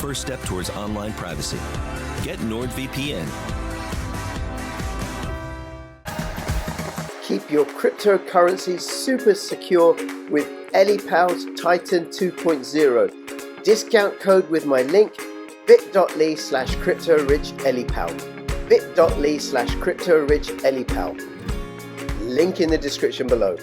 first step towards online privacy. Get NordVPN. Keep your cryptocurrency super secure with EliPal's Titan 2.0. Discount code with my link bit.ly/CryptoRichEliPal. bit.ly/CryptoRichEliPal. Link in the description below.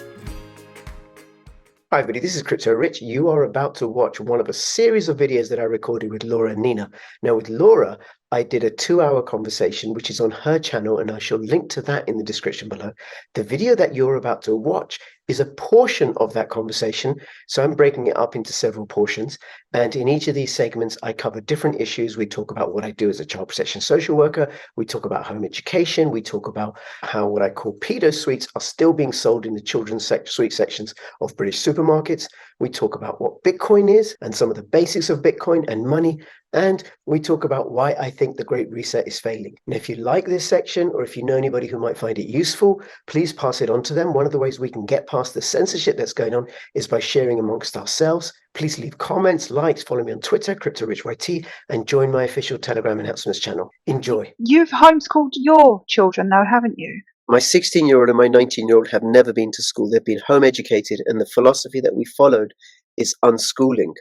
Hi everybody, this is Crypto Rich. You are about to watch one of a series of videos that I recorded with Laura and Nina. Now with Laura, I did a 2-hour conversation, which is on her channel, and I shall link to that in the description below. The video that you're about to watch is a portion of that conversation, so I'm breaking it up into several portions, and in each of these segments, I cover different issues. We talk about what I do as a child protection social worker, we talk about home education, we talk about how what I call pedo sweets are still being sold in the children's sweet sections of British supermarkets. We talk about what Bitcoin is and some of the basics of Bitcoin and money. And we talk about why I think the Great Reset is failing. And if you like this section, or if you know anybody who might find it useful, please pass it on to them. One of the ways we can get past the censorship that's going on is by sharing amongst ourselves. Please leave comments, likes, follow me on Twitter, CryptoRichYT, and join my official Telegram announcements channel. Enjoy. You've homeschooled your children though, haven't you? My 16-year-old and my 19-year-old have never been to school. They've been home educated, and the philosophy that we followed is unschooling,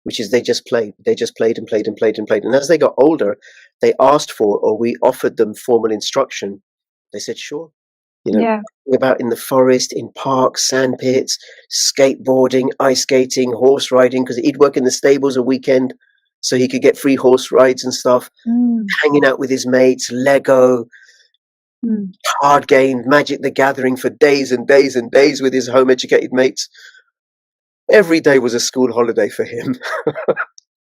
which is they just played and played and played and played. And as they got older, they asked for, or we offered them formal instruction. They said, sure. About in the forest, in parks, sand pits, skateboarding, ice skating, horse riding, because he'd work in the stables a weekend so he could get free horse rides and stuff, hanging out with his mates, Lego, card game, Magic the Gathering for days and days and days with his home educated mates. Every day was a school holiday for him.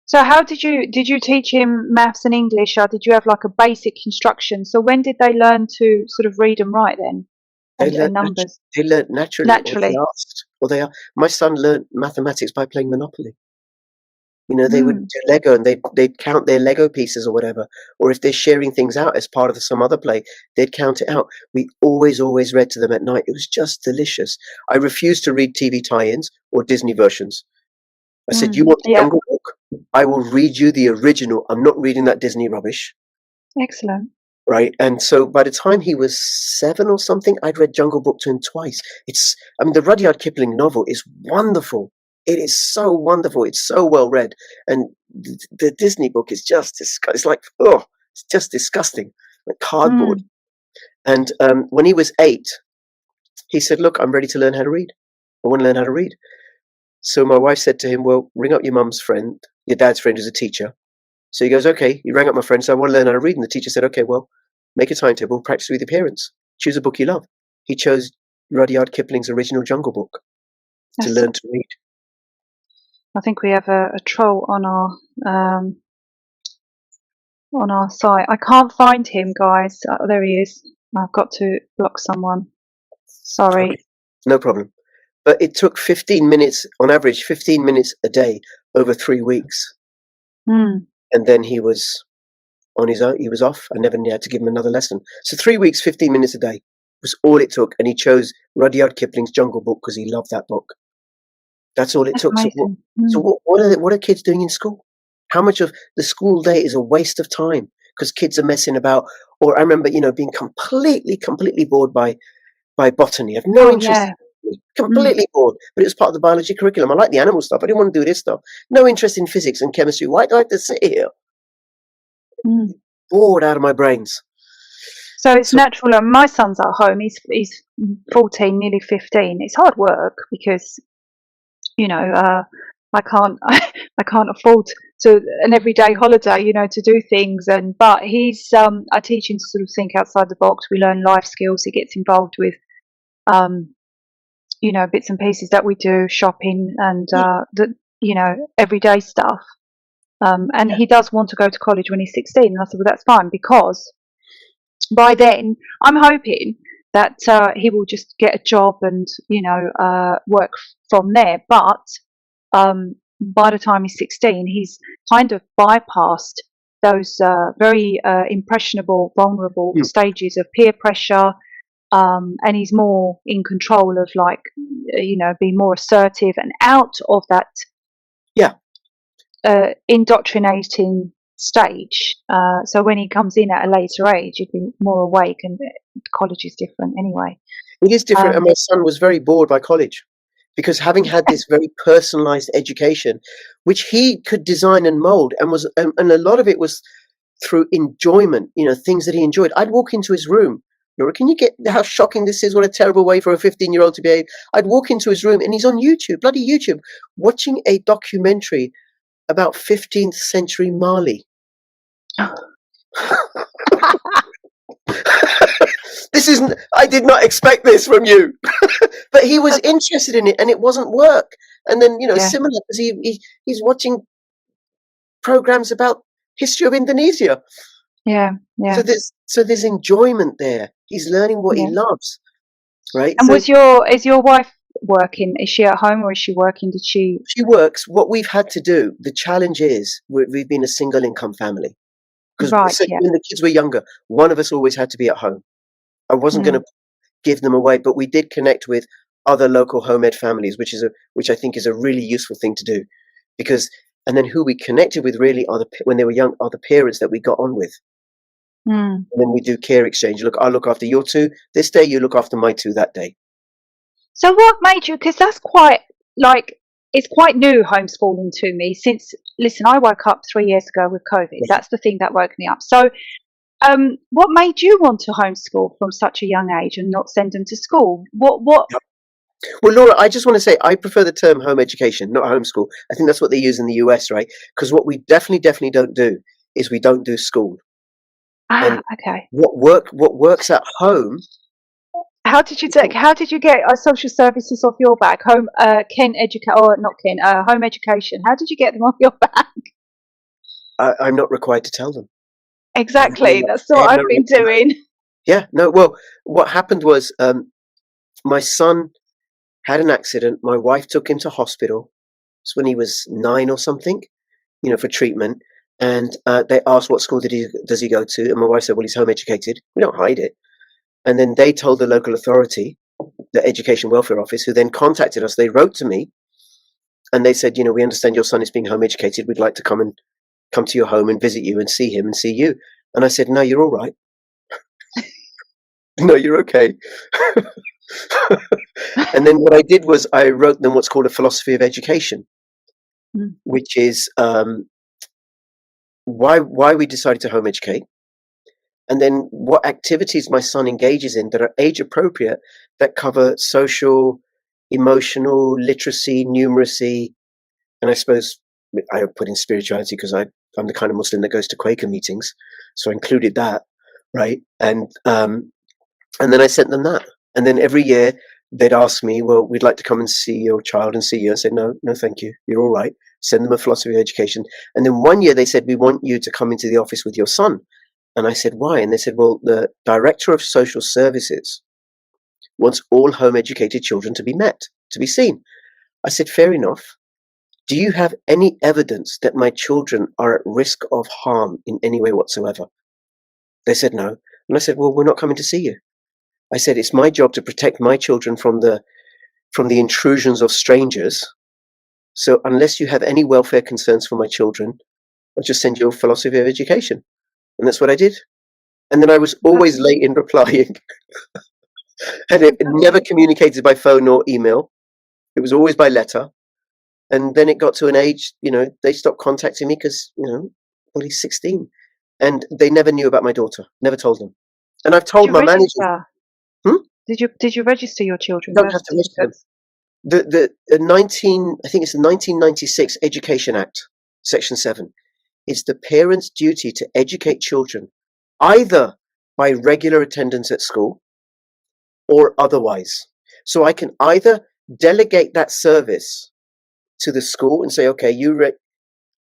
So how did you teach him maths and English, or did you have like a basic instruction? So when did they learn to sort of read and write then? And numbers? They learned naturally. My son learned mathematics by playing Monopoly. They would do Lego, and they'd count their Lego pieces or whatever. Or if they're sharing things out as part of some other play, they'd count it out. We always read to them at night. It was just delicious. I refused to read TV tie-ins or Disney versions. I said, you want the Jungle Book? I will read you the original. I'm not reading that Disney rubbish. Excellent. Right. And so by the time he was 7 or something, I'd read Jungle Book to him twice. The Rudyard Kipling novel is wonderful. It is so wonderful. It's so well read. And the Disney book is just, it's just disgusting, like cardboard. And when he was 8, he said, look, I'm ready to learn how to read. I want to learn how to read. So my wife said to him, well, ring up your mum's friend, your dad's friend who's a teacher. So he goes, okay. He rang up my friend, so I want to learn how to read. And the teacher said, okay, well, make a timetable, practice with your parents. Choose a book you love. He chose Rudyard Kipling's original Jungle Book to learn to read. I think we have a troll on our site. I can't find him, guys. There he is. I've got to block someone. Sorry. Okay. No problem. But it took 15 minutes, on average, 15 minutes a day over 3 weeks. And then he was on his own. He was off. I never had to give him another lesson. So 3 weeks, 15 minutes a day was all it took. And he chose Rudyard Kipling's Jungle Book because he loved that book. That's all it took. So what are kids doing in school? How much of the school day is a waste of time because kids are messing about? Or I remember, being completely bored by botany. I have no interest in it. Completely bored. But it was part of the biology curriculum. I like the animal stuff. I didn't want to do this stuff. No interest in physics and chemistry. Why do I have to sit here? Bored out of my brains. So it's natural. My son's at home. He's 14, nearly 15. It's hard work because I can't afford an everyday holiday, to do things. But he's I teach him to sort of think outside the box. We learn life skills. He gets involved with bits and pieces that we do, shopping and everyday stuff. And he does want to go to college when he's 16. And I said, well, that's fine, because by then I'm hoping that he will just get a job and work from there. But by the time he's 16, he's kind of bypassed those very impressionable, vulnerable stages of peer pressure, and he's more in control of, being more assertive and out of that. Yeah. indoctrinating stage. So when he comes in at a later age, he'd be more awake, and college is different anyway. It is different, and my son was very bored by college because having had this very personalized education, which he could design and mold, and a lot of it was through enjoyment, things that he enjoyed. I'd walk into his room. Laura, can you get how shocking this is? What a terrible way for a 15-year-old to behave. I'd walk into his room and he's on YouTube, bloody YouTube, watching a documentary about 15th century Mali. I did not expect this from you. But he was interested in it, and it wasn't work. And then, similar, because he's watching programs about history of Indonesia. Yeah. So there's enjoyment there. He's learning what he loves, right? And is your wife working? Is she at home or is she working? She works. What we've had to do, the challenge is we've been a single income family. Because when the kids were younger, one of us always had to be at home. I wasn't going to give them away, but we did connect with other local home ed families, which I think is a really useful thing to do, and then who we connected with really when they were young are the parents that we got on with. And then we do care exchange. Look, I'll look after your two this day, you look after my two that day. So what made you, because that's it's quite new homeschooling to me since, listen, I woke up 3 years ago with COVID. That's the thing that woke me up. So what made you want to homeschool from such a young age and not send them to school? What? Well, Laura, I just want to say I prefer the term home education, not homeschool. I think that's what they use in the US, right? Because what we definitely don't do is we don't do school. Okay. What works at home? How did you get social services off your back? Home education. How did you get them off your back? I'm not required to tell them. Exactly. That's what I've been doing. Yeah. No. Well, what happened was my son had an accident. My wife took him to hospital. It's when he was 9 or something, for treatment. And they asked what school does he go to, and my wife said, "Well, he's home educated. We don't hide it." And then they told the local authority, the Education Welfare Office, who then contacted us. They wrote to me, and they said, "We understand your son is being home educated. We'd like to come to your home and visit you and see him and see you." And I said, "No, you're all right. No, you're okay." And then what I did was I wrote them what's called a philosophy of education, which is why we decided to home educate, and then what activities my son engages in that are age appropriate, that cover social, emotional, literacy, numeracy, and I suppose I put in spirituality because I'm the kind of Muslim that goes to Quaker meetings, so I included that, right? And then I sent them that, and then every year they'd ask me, "Well, we'd like to come and see your child and see you." I said, "No, thank you. You're all right." Send them a philosophy of education. And then one year they said, "We want you to come into the office with your son." And I said, "Why?" And they said, "Well, the director of social services wants all home educated children to be seen." I said, "Fair enough. Do you have any evidence that my children are at risk of harm in any way whatsoever?" They said no. And I said, "Well, we're not coming to see you." I said, "It's my job to protect my children from the intrusions of strangers. So unless you have any welfare concerns for my children, I'll just send you a philosophy of education." And that's what I did. And then I was always late in replying. And it never communicated by phone or email. It was always by letter. And then it got to an age, they stopped contacting me because, well, he's 16. And they never knew about my daughter. Never told them. And I've told my manager. Did you register your children? You don't have to register them. The 1996 Education Act, Section 7, is the parent's duty to educate children either by regular attendance at school or otherwise. So I can either delegate that service to the school and say, "Okay,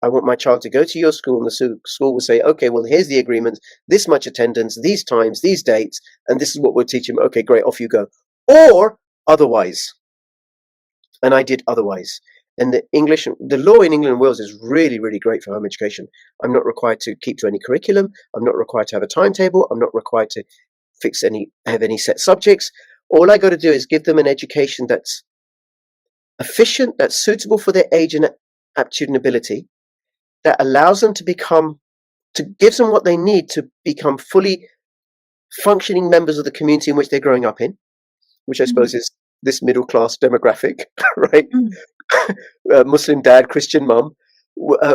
I want my child to go to your school," and the school will say, "Okay, well, here's the agreement, this much attendance, these times, these dates, and this is what we'll teach him. Okay, great, off you go." Or otherwise. And I did otherwise. And the law in England and Wales is really, really great for home education. I'm not required to keep to any curriculum. I'm not required to have a timetable. I'm not required to have any set subjects. All I got to do is give them an education that's efficient, that's suitable for their age and aptitude and ability, that allows them to gives them what they need to become fully functioning members of the community in which they're growing up in, which I suppose is this middle class demographic, right? Muslim dad, Christian mum,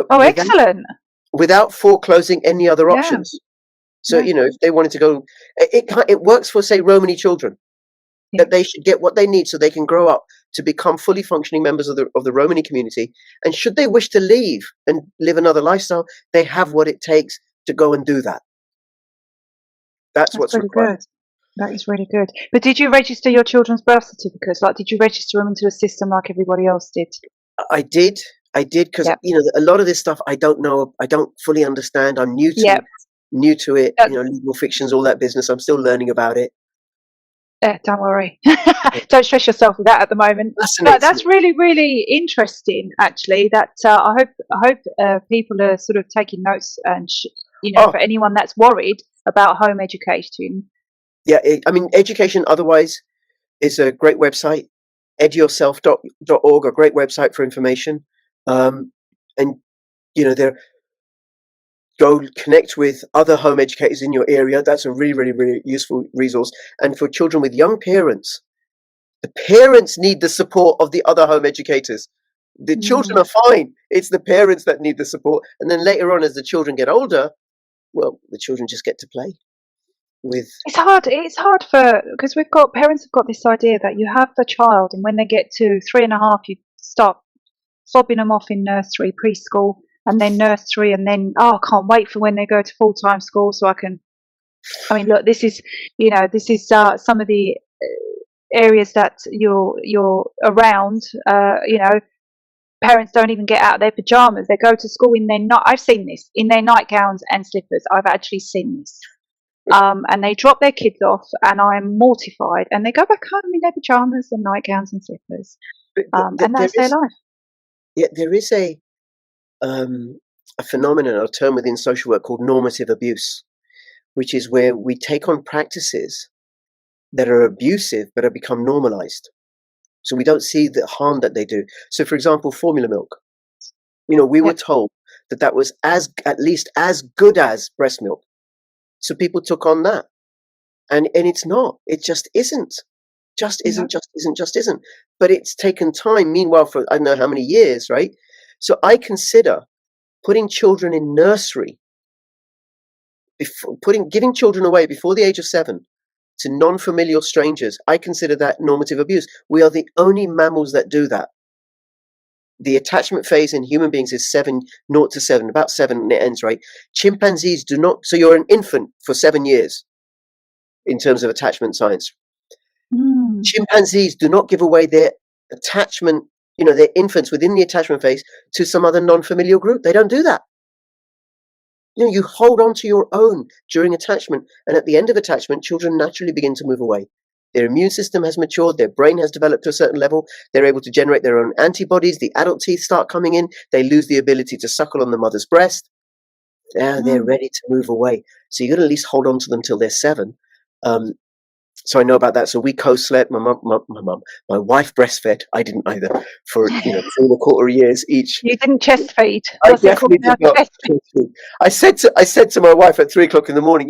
Excellent. without foreclosing any other Yeah. options. So, if they wanted to go, it works for, say, Romani children, that they should get what they need so they can grow up to become fully functioning members of the Romani community. And should they wish to leave and live another lifestyle, they have what it takes to go and do that. That's what's really required. good. That is really good. But did you register your children's birth certificates? Like, did you register them into a system like everybody else did? I did because a lot of this stuff I don't know, I don't fully understand. I'm new to it. Legal fictions, all that business. I'm still learning about it. Don't worry. Don't stress yourself with that at the moment. That's really, really interesting. Actually, that I hope people are sort of taking notes, and for anyone that's worried about home education. Yeah, education otherwise is a great website. edyourself.org, a great website for information. And there, go connect with other home educators in your area. That's a really, really, really useful resource. And for children with young parents, the parents need the support of the other home educators. The children are fine. It's the parents that need the support. And then later on, as the children get older, well, the children just get to play with. It's hard because parents have got this idea that you have the child, and when they get to 3.5, you start fobbing them off in nursery, preschool, and then nursery, and then I can't wait for when they go to full-time school so I can. I mean, look, this is some of the areas that you're around. Parents don't even get out of their pajamas. They go to school in I've seen this, in their nightgowns and slippers. I've actually seen this. And they drop their kids off, and I'm mortified. And they go back home in their pajamas and nightgowns and slippers. And that's their life. Yeah, there is a phenomenon, a term within social work called normative abuse, which is where we take on practices that are abusive but have become normalized. So we don't see the harm that they do. So, for example, formula milk. We were told that was at least as good as breast milk. So people took on that, and it's not. It just isn't. Just isn't. But it's taken time. Meanwhile, for I don't know how many years, right? So I consider putting children in nursery, giving children away before the age of 7 to non-familial strangers. I consider that normative abuse. We are the only mammals that do that. The attachment phase in human beings is 0 to 7, about 7, and it ends, right? Chimpanzees do not. So you're an infant for 7 years in terms of attachment science. Chimpanzees do not give away their attachment, their infants within the attachment phase to some other non-familial group. They don't do that. You hold on to your own during attachment, and at the end of attachment, children naturally begin to move away. Their immune system has matured, their brain has developed to a certain level, they're able to generate their own antibodies, the adult teeth start coming in, they lose the ability to suckle on the mother's breast, and they're ready to move away. So you've got to at least hold on to them till they're 7. So I know about that. So we co-slept. My wife breastfed. I didn't either for 3.25 years each. You didn't chest feed. I definitely did not. I said to my wife at 3 o'clock in the morning,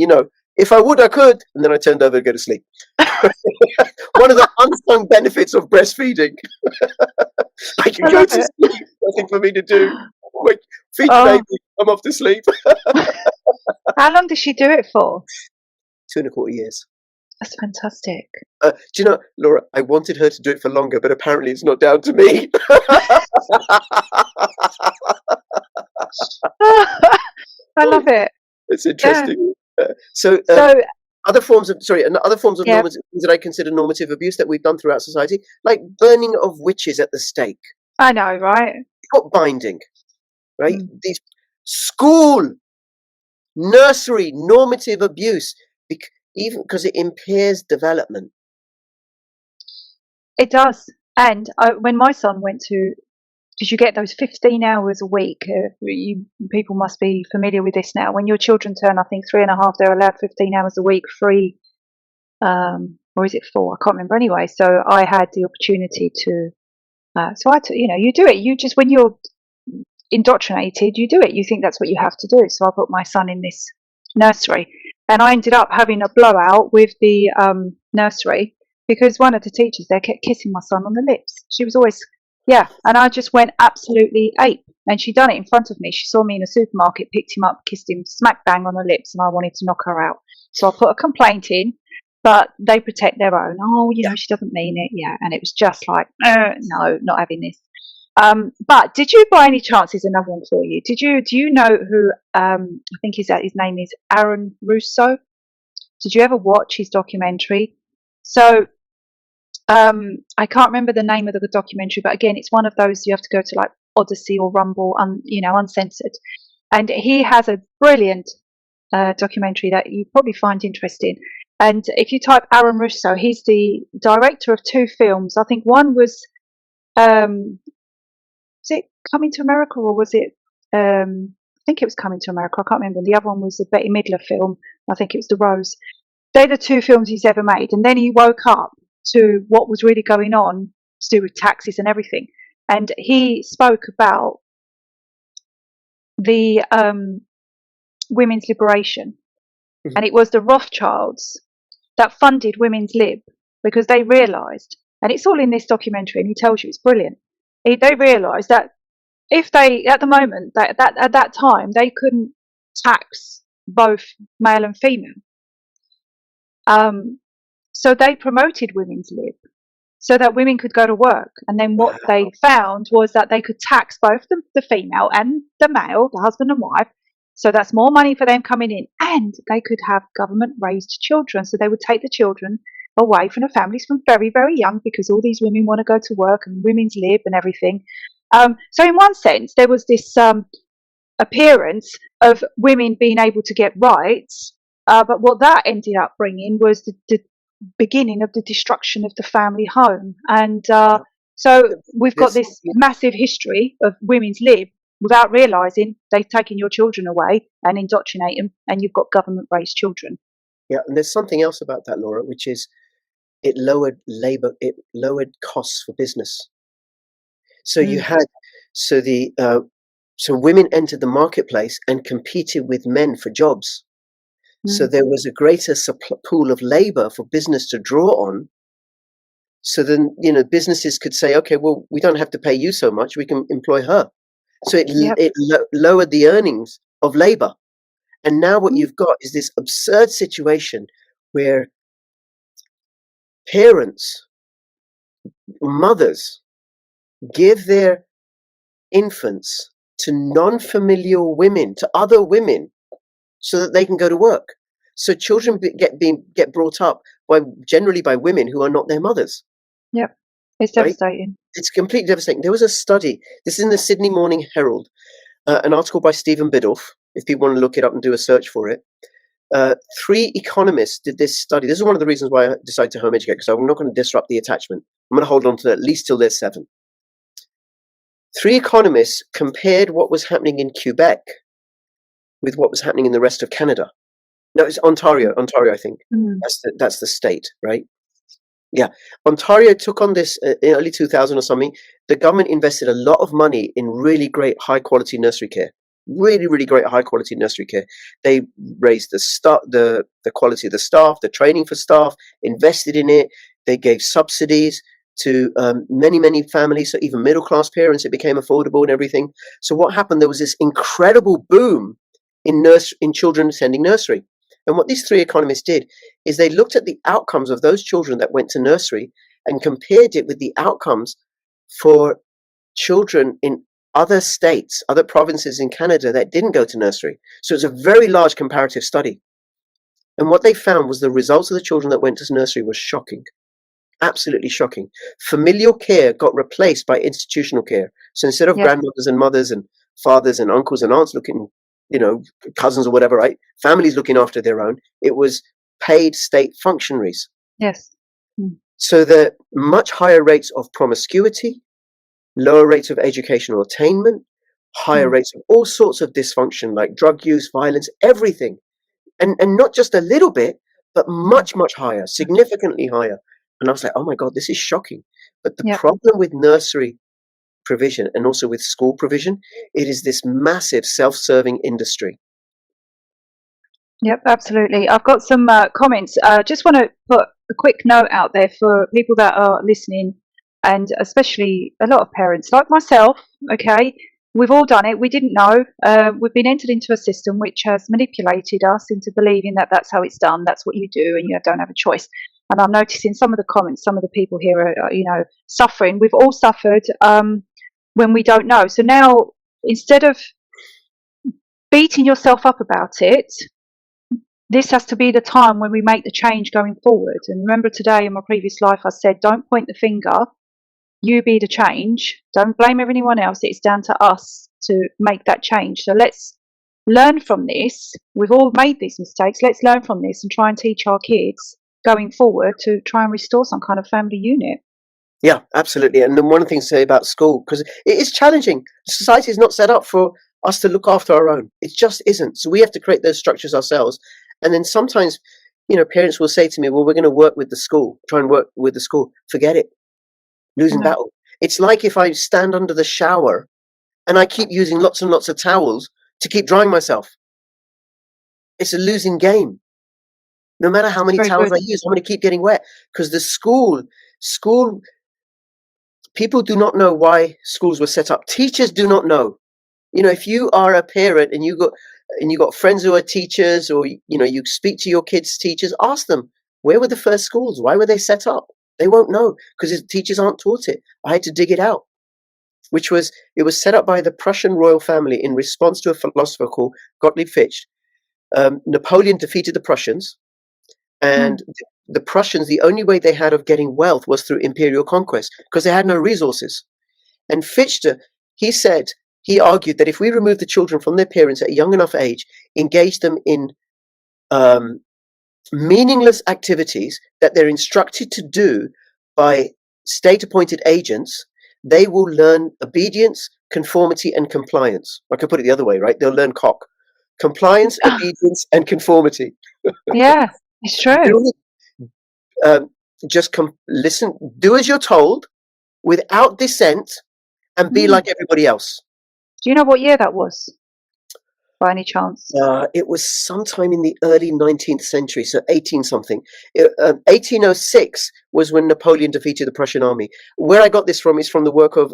if I would, I could, and then I turned over to go to sleep. One of the unsung benefits of breastfeeding. I can go to sleep. Nothing for me to do. Feed the baby. I'm off to sleep. How long did she do it for? 2.25 years. That's fantastic. Do you know, Laura, I wanted her to do it for longer, but apparently it's not down to me. I love it. It's interesting. So other forms of normative that I consider normative abuse that we've done throughout society, like burning of witches at the stake. I know, right? Book binding, right? These school, nursery, normative abuse. Even because it impairs development. It does. And when my son went to, did you get those 15 hours a week? People must be familiar with this now. When your children turn, I think 3.5, they're allowed 15 hours a week free. Or is it 4? I can't remember anyway. So I had the opportunity to. You do it. You just when you're indoctrinated, you do it. You think that's what you have to do. So I put my son in this nursery, and I ended up having a blowout with the nursery because one of the teachers there kept kissing my son on the lips. She was always, yeah, and I just went absolutely ape. And she done it in front of me. She saw me in a supermarket, picked him up, kissed him smack bang on the lips, and I wanted to knock her out. So I put a complaint in, but they protect their own. Oh, she doesn't mean it. Yeah, and it was just like, no, not having this. But did you, by any chance, is another one for you? Do you know who? I think his name is Aaron Russo. Did you ever watch his documentary? So I can't remember the name of the documentary, but again, it's one of those you have to go to like ODYSEE or Rumble, uncensored. And he has a brilliant documentary that you probably find interesting. And if you type Aaron Russo, he's the director of 2 films. I think one was it Coming to America, or was it? I think it was Coming to America. I can't remember. The other one was a Betty Midler film. I think it was The Rose. They're the 2 films he's ever made. And then he woke up to what was really going on to do with taxes and everything. And he spoke about the women's liberation. Mhm. And it was the Rothschilds that funded Women's Lib because they realised, and it's all in this documentary, and he tells you it's brilliant. They realised that if they, at the moment, that at that time, they couldn't tax both male and female. So they promoted Women's Lib so that women could go to work. And then what they found was that they could tax both the female and the male, the husband and wife. So that's more money for them coming in. And they could have government-raised children. So they would take the children away from the families from very, very young because all these women want to go to work and Women's Lib and everything. So in one sense, there was this appearance of women being able to get rights. But what that ended up bringing was the beginning of the destruction of the family home. And so we've got this massive history of Women's Lib without realising they've taken your children away and indoctrinate them, and you've got government-raised children. Yeah, and there's something else about that, Laura, which is it lowered costs for business. So you had so women entered the marketplace and competed with men for jobs. So there was a greater pool of labor for business to draw on. So then, businesses could say, okay, well, we don't have to pay you so much. We can employ her. So it lowered the earnings of labor. And now what you've got is this absurd situation where parents, mothers, give their infants to non-familial women, to other women, so that they can go to work. So children get brought up generally by women who are not their mothers. Yep, it's devastating. It's completely devastating. There was a study. This is in the Sydney Morning Herald, an article by Stephen Biddulph. If people want to look it up and do a search for it, 3 economists did this study. This is one of the reasons why I decided to home educate, because I'm not going to disrupt the attachment. I'm going to hold on to it at least till there's 7. 3 economists compared what was happening in Quebec with what was happening in the rest of Canada. No, it's Ontario, I think. That's the state, right? Yeah. Ontario took on this in early 2000 or something. The government invested a lot of money in really great high-quality nursery care. Really, really great high-quality nursery care. They raised the quality of the staff, the training for staff, invested in it. They gave subsidies to many, many families, so even middle-class parents, it became affordable and everything. So what happened? There was this incredible boom in children attending nursery. And what these 3 economists did is they looked at the outcomes of those children that went to nursery and compared it with the outcomes for children in other states, other provinces in Canada that didn't go to nursery. So it's a very large comparative study. And what they found was the results of the children that went to nursery was shocking. Absolutely shocking. Familial care got replaced by institutional care. So instead of grandmothers and mothers and fathers and uncles and aunts looking, cousins or whatever, right? Families looking after their own. It was paid state functionaries. Yes. So the much higher rates of promiscuity, lower rates of educational attainment, higher rates of all sorts of dysfunction like drug use, violence, everything. And not just a little bit, but much, much higher, significantly higher. And I was like, oh my God, this is shocking. But the problem with nursery provision and also with school provision, it is this massive self-serving industry. Yep, absolutely. I've got some comments. Just want to put a quick note out there for people that are listening, and especially a lot of parents like myself. Okay, we've all done it. We didn't know. We've been entered into a system which has manipulated us into believing that that's how it's done. That's what you do, and you don't have a choice. And I'm noticing some of the comments. Some of the people here are, suffering. We've all suffered when we don't know. So now, instead of beating yourself up about it, this has to be the time when we make the change going forward. And remember, today in my previous life, I said, don't point the finger. You be the change. Don't blame everyone else. It's down to us to make that change. So let's learn from this. We've all made these mistakes. Let's learn from this and try and teach our kids going forward to try and restore some kind of family unit. Yeah, absolutely. And then one of the things to say about school, because it is challenging. Society is not set up for us to look after our own. It just isn't. So we have to create those structures ourselves. And then sometimes, parents will say to me, well, we're going to work with the school, try and work with the school. Forget it. Losing battle. It's like if I stand under the shower and I keep using lots and lots of towels to keep drying myself. It's a losing game. No matter how many towels I use, I'm going to keep getting wet. Because the school, people do not know why schools were set up. Teachers do not know. If you are a parent and you got friends who are teachers, or you speak to your kids' teachers, ask them, where were the first schools? Why were they set up? They won't know because teachers aren't taught it. I had to dig it out. It was set up by the Prussian royal family in response to a philosopher called Gottlieb Fichte. Napoleon defeated the Prussians, and the Prussians, the only way they had of getting wealth was through imperial conquest because they had no resources. And Fichte, he argued that if we remove the children from their parents at a young enough age, engage them in meaningless activities that they're instructed to do by state-appointed agents, they will learn obedience, conformity, and compliance. I could put it the other way, right? They'll learn cock. Compliance, obedience, and conformity. Yeah, it's true. Listen, do as you're told without dissent, and be like everybody else. Do you know what year that was, by any chance? It was sometime in the early 19th century, so 18-something. 1806 was when Napoleon defeated the Prussian army. Where I got this from is from the work of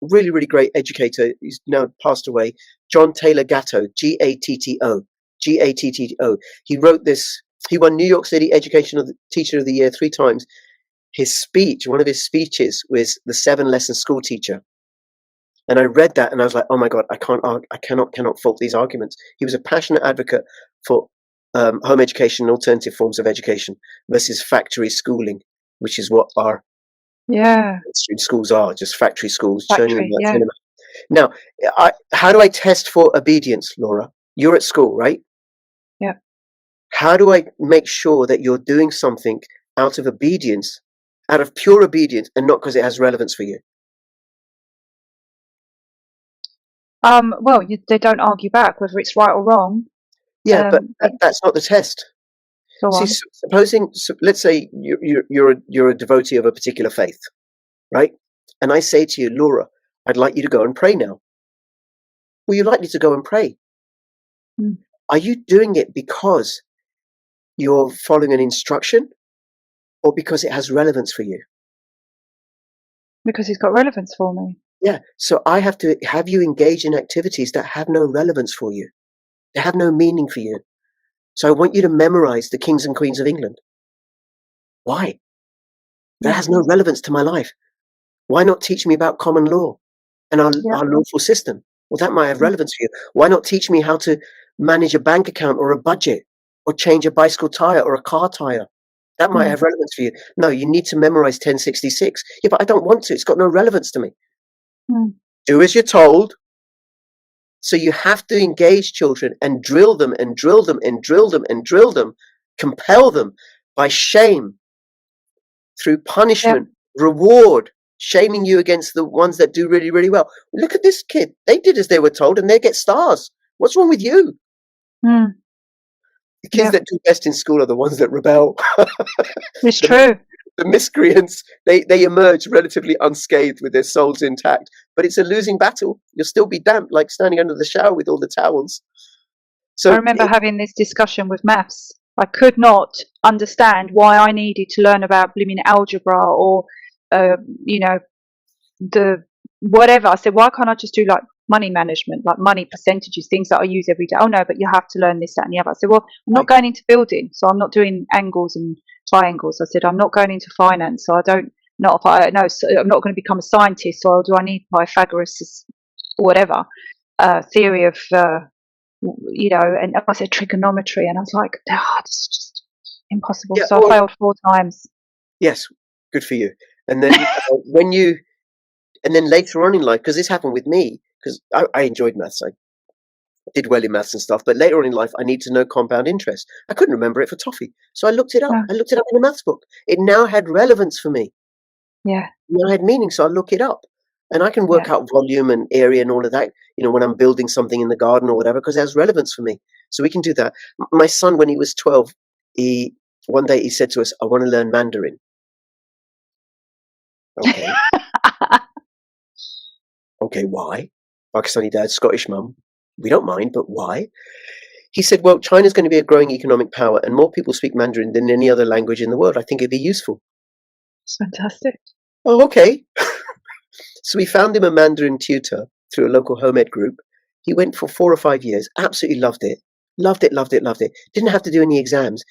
really, really great educator, he's now passed away, John Taylor Gatto, Gatto. Gatto. He wrote this. He won New York City Teacher of the Year 3 times. One of his speeches was the 7-lesson school teacher. And I read that and I was like, oh my God, I cannot fault these arguments. He was a passionate advocate for home education and alternative forms of education versus factory schooling, which is what our schools are, just factory schools. Now, how do I test for obedience, Laura? You're at school, right? Yeah. How do I make sure that you're doing something out of obedience, out of pure obedience, and not because it has relevance for you? Well, they don't argue back whether it's right or wrong. Yeah, but that's not the test. See, let's say you're a devotee of a particular faith, right? And I say to you, Laura, I'd like you to go and pray now. Well, you're likely to go and pray. Are you doing it because you're following an instruction, or because it has relevance for you? Because it's got relevance for me. Yeah, so I have to have you engage in activities that have no relevance for you. They have no meaning for you. So I want you to memorize the kings and queens of England. Why? That has no relevance to my life. Why not teach me about common law and our lawful system? Well, that might have relevance for you. Why not teach me how to manage a bank account or a budget, or change a bicycle tire or a car tire? That might have relevance for you. No, you need to memorize 1066. Yeah, but I don't want to. It's got no relevance to me. Do as you're told. So you have to engage children and drill them and drill them and drill them and drill them, compel them by shame, through punishment, reward, shaming you against the ones that do really, really well. Look at this kid. They did as they were told and they get stars. What's wrong with you? The kids that do best in school are the ones that rebel. It's true. the miscreants, they emerge relatively unscathed with their souls intact. But it's a losing battle. You'll still be damp, like standing under the shower with all the towels. I So remember having this discussion with maths. I could not understand why I needed to learn about blooming algebra or, you know, the whatever. I said, why can't I just do like money management, like money percentages, things that I use every day? Oh no, but you have to learn this, that, and the other. I said, well, I'm not going into building, so I'm not doing angles and triangles. I said, I'm not going into finance, so I don't. Not if I know, so I'm not going to become a scientist. So do I need Pythagoras, whatever theory of you know? And I said trigonometry, and I was like, it's just impossible. yeah, So I failed 4 times. yes, good for you. And then and then later on in life, because this happened with me, because I enjoyed maths, I did well in maths and stuff, but later on in life, I need to know compound interest. I couldn't remember it for toffee, so I looked it up. Yeah. I looked it up in a maths book. It now had relevance for me. Yeah. It now had meaning, so I look it up, and I can work Yeah. out volume and area and all of that. You know, when I'm building something in the garden or whatever, because it has relevance for me. So we can do that. My son, when he was 12, one day he said to us, "I want to learn Mandarin." Okay. Okay, why? Pakistani dad, Scottish mum. We don't mind, but why? He said, well, China's going to be a growing economic power and more people speak Mandarin than any other language in the world. I think it'd be useful. It's fantastic. Oh, okay. So we found him a Mandarin tutor through a local home ed group. He went for 4 or 5 years, absolutely loved it. Loved it, loved it, loved it. Didn't have to do any exams.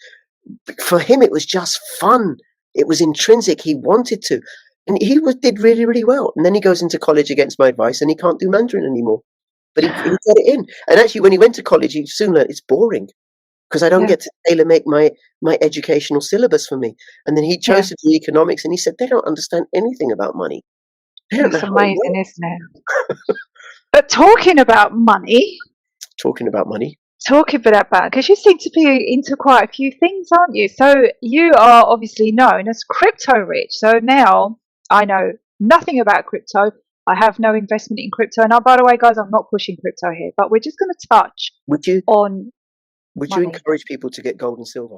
For him, it was just fun. It was intrinsic. He wanted to. And did really, really well. And then he goes into college against my advice and he can't do Mandarin anymore. But he got it in. And actually, when he went to college, he soon learned it's boring because I don't get to tailor make my educational syllabus for me. And then he chose to do economics and he said, they don't understand anything about money. It's amazing, isn't it? But talking about money, because you seem to be into quite a few things, aren't you? So you are obviously known as crypto rich. So now I know nothing about crypto. I have no investment in crypto. And by the way, guys, I'm not pushing crypto here, but we're just going to touch Would you on Would money. you encourage people to get gold and silver?